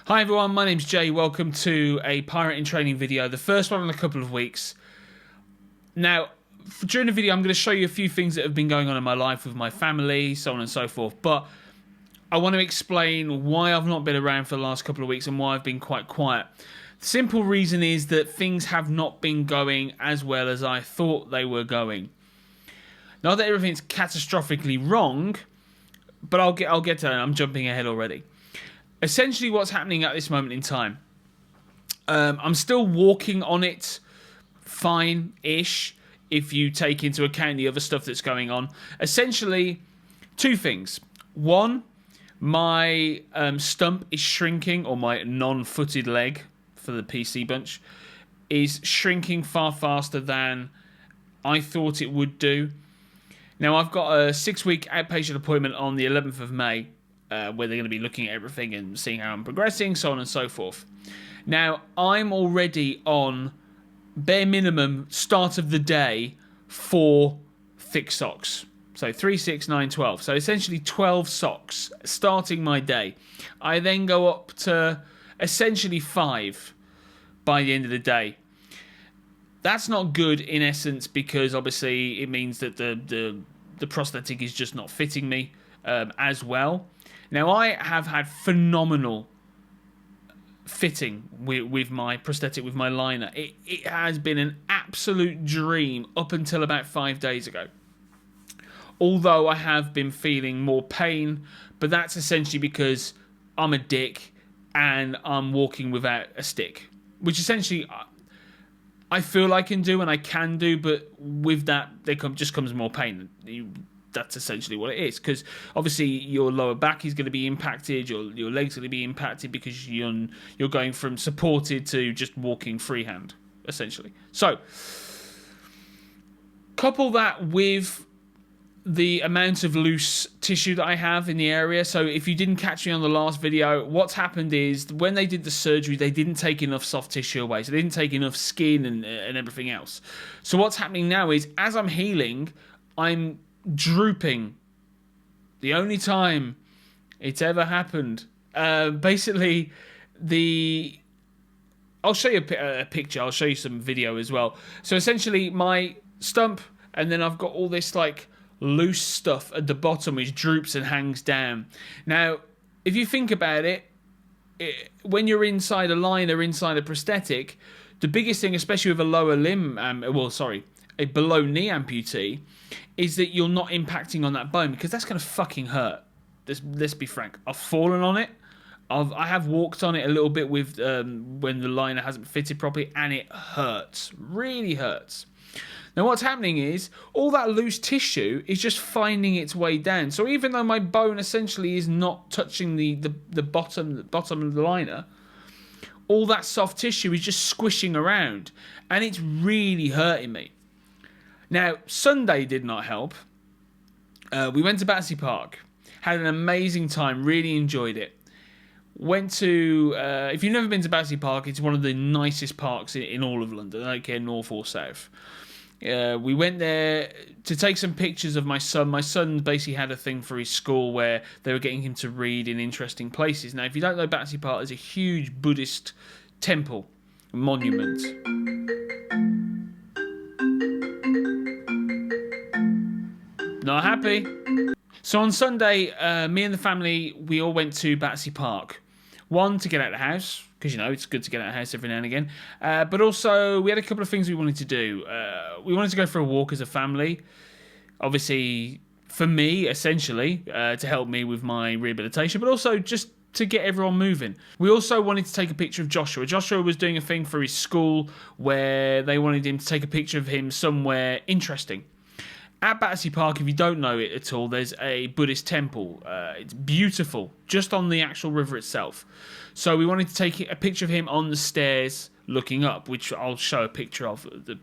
Hi everyone, my name's Jay. Welcome to a pirate in training video, the first one in a couple of weeks. Now, during the video I'm going to show you a few things that have been going on in my life with my family, so on and so forth, but I want to explain why I've not been around for the last couple of weeks and why I've been quite quiet. The simple reason is that things have not been going as well as I thought they were going. Not that everything's catastrophically wrong, but I'll get to that. I'm jumping ahead already. Essentially what's happening at this moment in time, I'm still walking on it fine-ish if you take into account the other stuff that's going on. Essentially, two things. One, my stump is shrinking, or my non-footed leg for the PC bunch is shrinking far faster than I thought it would do. Now, I've got a 6-week outpatient appointment on the 11th of May, where they're going to be looking at everything and seeing how I'm progressing, so on and so forth. Now, I'm already on bare minimum start of the day 4 thick socks. So 3, 6, 9, 12. So essentially 12 socks starting my day. I then go up to essentially 5 by the end of the day. That's not good in essence because obviously it means that the prosthetic is just not fitting me as well. Now, I have had phenomenal fitting with my prosthetic, with my liner. It has been an absolute dream up until about 5 days ago. Although I have been feeling more pain, but that's essentially because I'm a dick and I'm walking without a stick. Which essentially I feel I can do and I can do, but with that there just comes more pain. That's essentially what it is, because obviously your lower back is going to be impacted, your legs are going to be impacted because you're going from supported to just walking freehand, essentially. So, couple that with the amount of loose tissue that I have in the area. So if you didn't catch me on the last video, what's happened is when they did the surgery, they didn't take enough soft tissue away. So they didn't take enough skin and everything else. So what's happening now is, as I'm healing, I'm drooping. The only time it's ever happened. Basically, I'll show you a picture. I'll show you some video as well. So essentially, my stump, and then I've got all this like loose stuff at the bottom which droops and hangs down. Now, if you think about it, when you're inside a liner, inside a prosthetic, the biggest thing, especially with a lower limb, a below knee amputee, is that you're not impacting on that bone, because that's going to fucking hurt. Let's be frank. I've fallen on it. I have walked on it a little bit with when the liner hasn't fitted properly, and it hurts. Really hurts. Now what's happening is all that loose tissue is just finding its way down. So even though my bone essentially is not touching the bottom of the liner, all that soft tissue is just squishing around, and it's really hurting me. Now, Sunday did not help. We went to Battersea Park, had an amazing time, really enjoyed it. Went to, if you've never been to Battersea Park, it's one of the nicest parks in all of London. I don't care north or south. We went there to take some pictures of my son. My son basically had a thing for his school where they were getting him to read in interesting places. Now, if you don't know Battersea Park, there's a huge Buddhist temple, monument. Not happy. So on Sunday, me and the family, we all went to Battersea Park. One, to get out of the house, because, it's good to get out of the house every now and again. But also, we had a couple of things we wanted to do. We wanted to go for a walk as a family. Obviously, for me, essentially, to help me with my rehabilitation, but also just to get everyone moving. We also wanted to take a picture of Joshua. Joshua was doing a thing for his school where they wanted him to take a picture of him somewhere interesting. At Battersea Park, if you don't know it at all, there's a Buddhist temple. It's beautiful, just on the actual river itself. So we wanted to take a picture of him on the stairs looking up, which I'll show a picture of, the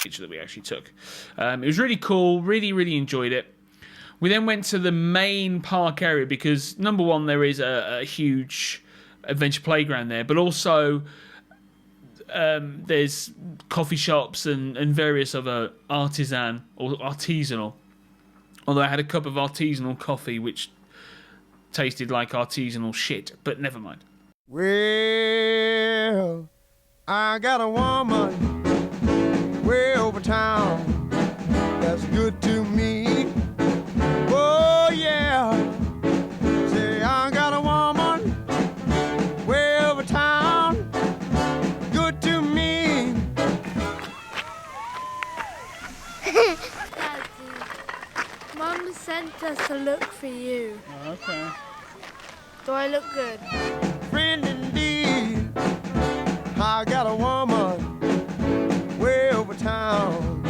picture that we actually took. It was really cool, really enjoyed it. We then went to the main park area because, number one, there is a huge adventure playground there, but also there's coffee shops and various other artisanal. Although I had a cup of artisanal coffee, which tasted like artisanal shit, but never mind. Well, I got a woman way over town that's good to me. Oh yeah, say I got a woman way over town, good to me. Daddy, Mum sent us to look for you. Oh, okay. Do I look good? Friend indeed, I got a woman way over town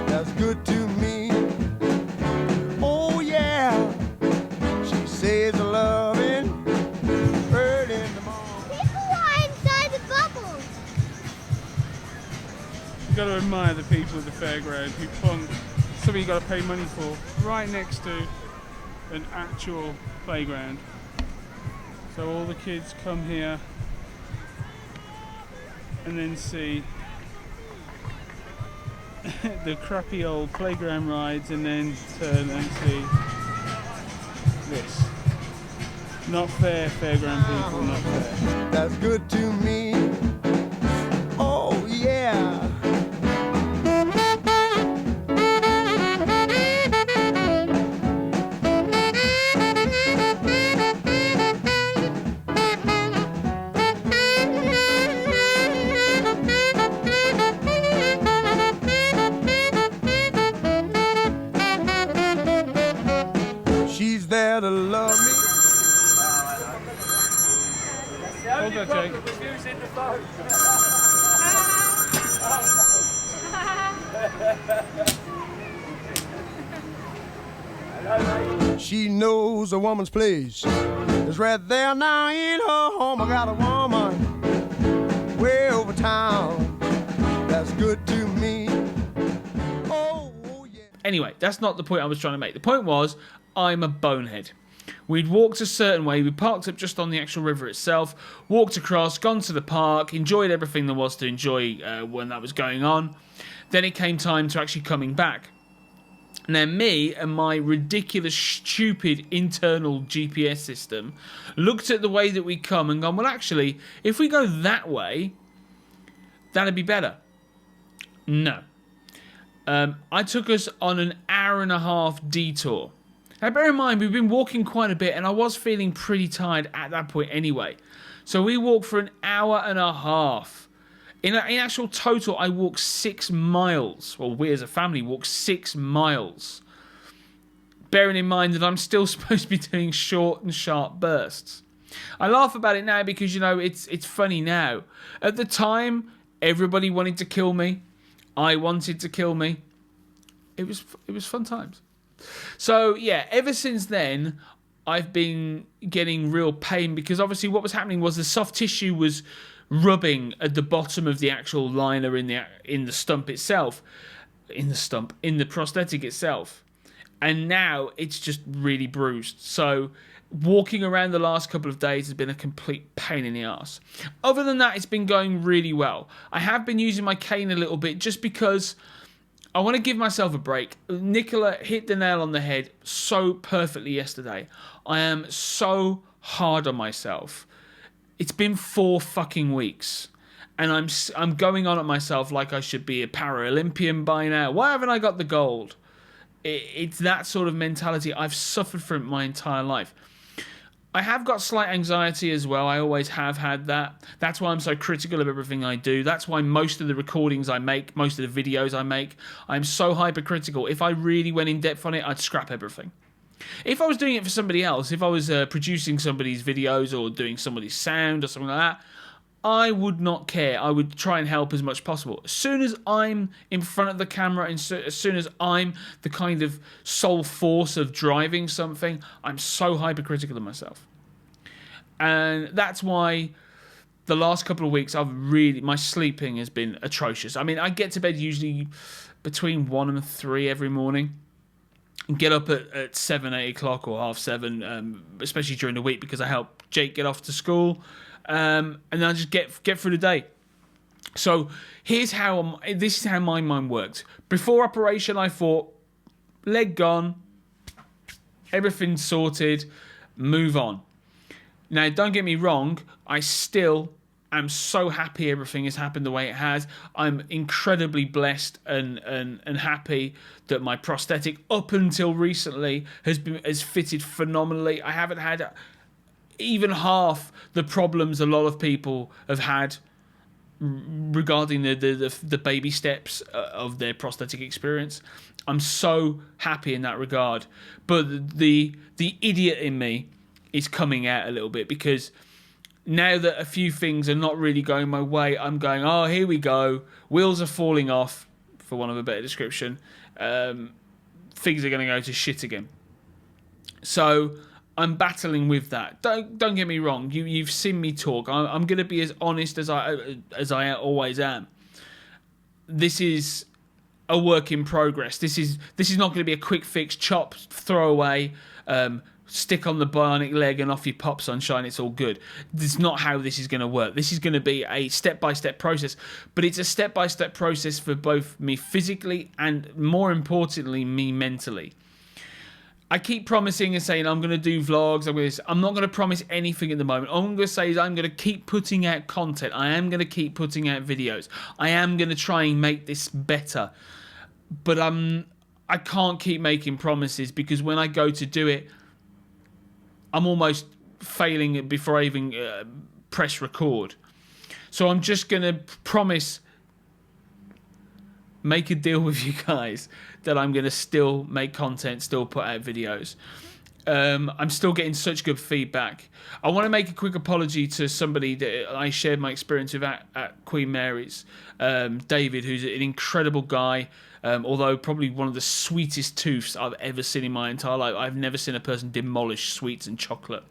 that's good to me. Oh yeah, she says I love it early in the morning. People are inside the bubbles. You've got to admire the people at the fairground who plonk something you've got to pay money for right next to an actual playground. So all the kids come here and then see the crappy old playground rides and then turn and see this. Not fair, fairground people, not fair. That's good to me. Oh yeah. She's there to love me. Hold that, Jake. She knows a woman's place is right there now in her home. I got a woman way over town that's good to me. Oh yeah. Anyway, that's not the point I was trying to make. The point was, I'm a bonehead. We'd walked a certain way, we parked up just on the actual river itself, walked across, gone to the park, enjoyed everything there was to enjoy when that was going on. Then it came time to actually coming back. Now me and my ridiculous, stupid internal GPS system looked at the way that we come and gone, well actually, if we go that way, that'd be better. No. I took us on an hour-and-a-half detour. Now bear in mind, we've been walking quite a bit and I was feeling pretty tired at that point anyway. So we walked for an hour-and-a-half. In actual total, I walked 6 miles. Well, we as a family walked 6 miles. Bearing in mind that I'm still supposed to be doing short and sharp bursts. I laugh about it now because, you know, it's funny now. At the time, everybody wanted to kill me. I wanted to kill me. It was fun times. So, yeah, ever since then, I've been getting real pain because obviously what was happening was the soft tissue was rubbing at the bottom of the actual liner in the stump itself, in the prosthetic itself, and now it's just really bruised. So walking around the last couple of days has been a complete pain in the arse. Other than that, it's been going really well. I have been using my cane a little bit just because I want to give myself a break. Nicola hit the nail on the head so perfectly yesterday. I am so hard on myself. It's been 4 fucking weeks, and I'm going on at myself like I should be a Paralympian by now. Why haven't I got the gold? It's that sort of mentality. I've suffered from it my entire life. I have got slight anxiety as well. I always have had that. That's why I'm so critical of everything I do. That's why most of the recordings I make, most of the videos I make, I'm so hypercritical. If I really went in depth on it, I'd scrap everything. If I was doing it for somebody else, if I was producing somebody's videos or doing somebody's sound or something like that, I would not care. I would try and help as much as possible. As soon as I'm in front of the camera and as soon as I'm the kind of sole force of driving something, I'm so hypercritical of myself. And that's why the last couple of weeks my sleeping has been atrocious. I mean, I get to bed usually between 1 and 3 every morning. And get up at 7, 8 o'clock or 7:30, especially during the week because I help Jake get off to school. And then I just get through the day. So this is how my mind worked. Before operation, I thought, leg gone, everything's sorted. move on. Now, don't get me wrong, I still am so happy everything has happened the way it has. I'm incredibly blessed and happy that my prosthetic, up until recently, has fitted phenomenally. I haven't had even half the problems a lot of people have had regarding the baby steps of their prosthetic experience. I'm so happy in that regard. But the idiot in me is coming out a little bit, because now that a few things are not really going my way, I'm going, oh, here we go. Wheels are falling off, for want of a better description. Things are going to go to shit again. So I'm battling with that. Don't get me wrong. You've seen me talk. I'm going to be as honest as I always am. This is a work in progress. This is not going to be a quick fix, chop, throw away, stick on the bionic leg and off you pop, sunshine, it's all good. That's not how this is going to work. This is going to be a step-by-step process, but it's a step-by-step process for both me physically and, more importantly, me mentally. I keep promising and saying I'm going to do vlogs. I'm not going to promise anything at the moment. All I'm going to say is I'm going to keep putting out content. I am going to keep putting out videos. I am going to try and make this better. But I can't keep making promises, because when I go to do it, I'm almost failing before I even press record. So I'm just going to promise, make a deal with you guys, that I'm going to still make content, still put out videos. I'm still getting such good feedback. I want to make a quick apology to somebody that I shared my experience with at Queen Mary's, David, who's an incredible guy, although probably one of the sweetest tooths I've ever seen in my entire life. I've never seen a person demolish sweets and chocolate.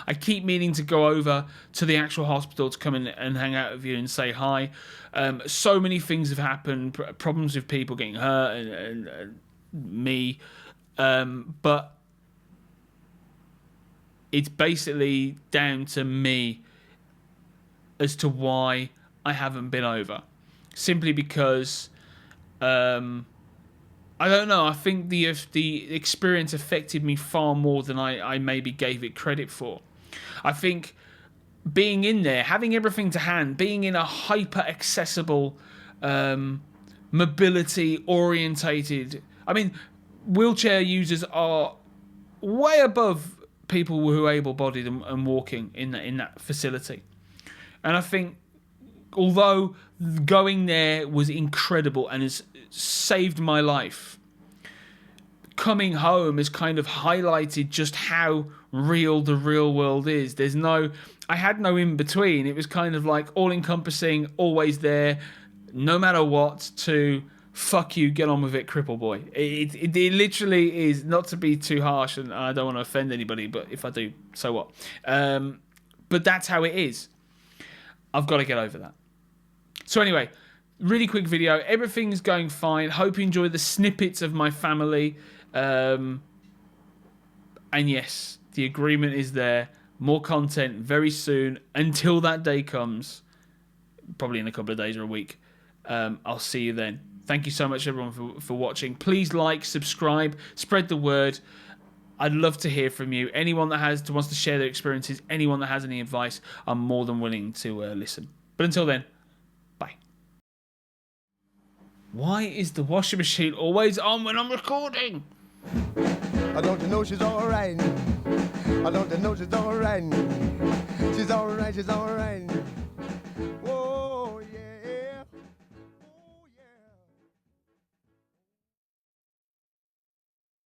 I keep meaning to go over to the actual hospital to come in and hang out with you and say hi. So many things have happened, problems with people getting hurt and me, but it's basically down to me as to why I haven't been over. Simply because I don't know. I think the experience affected me far more than I maybe gave it credit for. I think being in there, having everything to hand, being in a hyper accessible, mobility orientated. I mean, wheelchair users are way above people who are able-bodied and walking in that facility. And I think, although going there was incredible and has saved my life, coming home has kind of highlighted just how real the real world is. I had no in between. It was kind of like all-encompassing, always there, no matter what, to fuck you, get on with it, cripple boy. It literally is, not to be too harsh, and I don't want to offend anybody, but if I do, so what? But that's how it is. I've got to get over that. So anyway, really quick video. Everything's going fine. Hope you enjoy the snippets of my family. And yes, the agreement is there. More content very soon. Until that day comes, probably in a couple of days or a week. I'll see you then. Thank you so much, everyone, for watching. Please like, subscribe, spread the word. I'd love to hear from you. Anyone that wants to share their experiences, anyone that has any advice, I'm more than willing to listen. But until then, bye. Why is the washing machine always on when I'm recording? I don't know she's alright. I don't know she's alright. She's alright, she's alright.